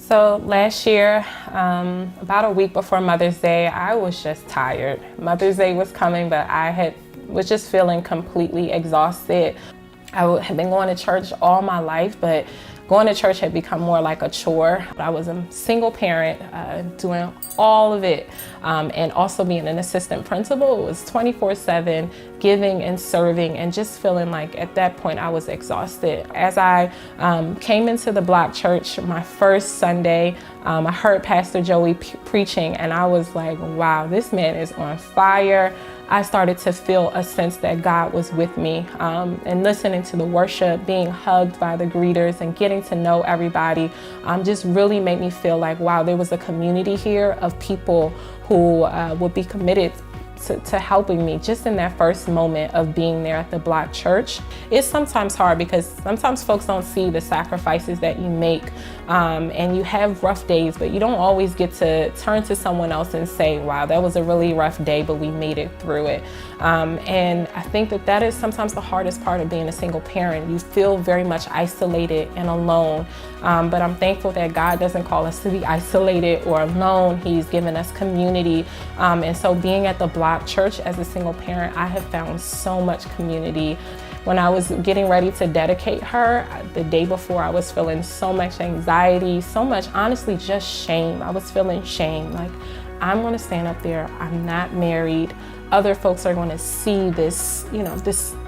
So last year, about a week before Mother's Day, I was just tired. Mother's Day was coming, but was just feeling completely exhausted. Had been going to church all my life, but going to church had become more like a chore. I was a single parent, doing all of it, and also being an assistant principal. It was 24/7, giving and serving, and just feeling like at that point I was exhausted. As I came into the Block Church my first Sunday, I heard Pastor Joey preaching, and I was like, wow, this man is on fire. I started to feel a sense that God was with me, and listening to the worship, being hugged by the greeters and getting to know everybody just really made me feel like, wow, there was a community here of people who would be committed to helping me just in that first moment of being there at the Block Church. It's sometimes hard because sometimes folks don't see the sacrifices that you make, and you have rough days, but you don't always get to turn to someone else and say, wow, that was a really rough day, but we made it through it. And I think that is sometimes the hardest part of being a single parent. You feel very much isolated and alone, but I'm thankful that God doesn't call us to be isolated or alone. He's given us community, and so being at the Block Church as a single parent, I have found so much community. When I was getting ready to dedicate her, the day before, I was feeling so much anxiety, so much, honestly, just shame. I was feeling shame, like, I'm gonna stand up there, I'm not married. Other folks are gonna see this,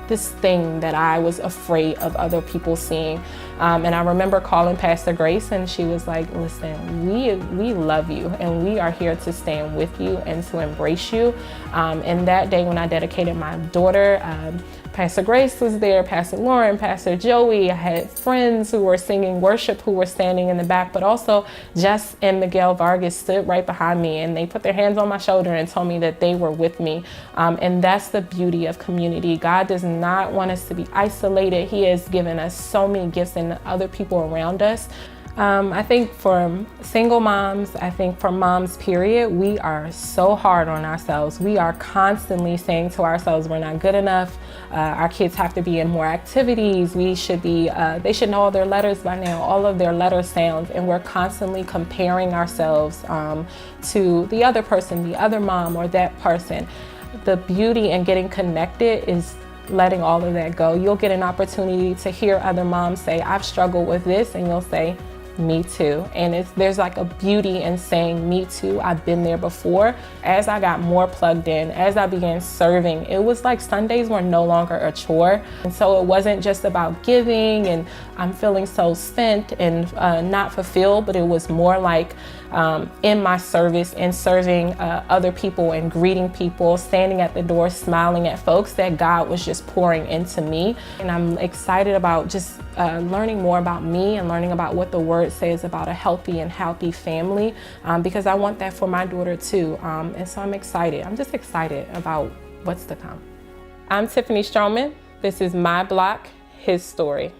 this thing that I was afraid of other people seeing. And I remember calling Pastor Grace, and she was like, listen, we love you, and we are here to stand with you and to embrace you. And that day when I dedicated my daughter, Pastor Grace was there, Pastor Lauren, Pastor Joey. I had friends who were singing worship who were standing in the back, but also Jess and Miguel Vargas stood right behind me, and they put their hands on my shoulder and told me that they were with me. And that's the beauty of community. God does not want us to be isolated. He has given us so many gifts and other people around us. I think for single moms, I think for moms, period, we are so hard on ourselves. We are constantly saying to ourselves, we're not good enough. Our kids have to be in more activities. We should be, they should know all their letters by now, all of their letter sounds. And we're constantly comparing ourselves to the other person, the other mom, or that person. The beauty in getting connected is letting all of that go. You'll get an opportunity to hear other moms say, I've struggled with this, and you'll say, me too. And there's like a beauty in saying, me too, I've been there before. As I got more plugged in, as I began serving, it was like Sundays were no longer a chore. And so it wasn't just about giving and I'm feeling so spent and not fulfilled, but it was more like in my service and serving other people and greeting people, standing at the door, smiling at folks, that God was just pouring into me. And I'm excited about just learning more about me and learning about what the Word says about a healthy and happy family, because I want that for my daughter too. And so I'm excited. I'm just excited about what's to come. I'm Tiffany Stroman. This is My Block, His Story.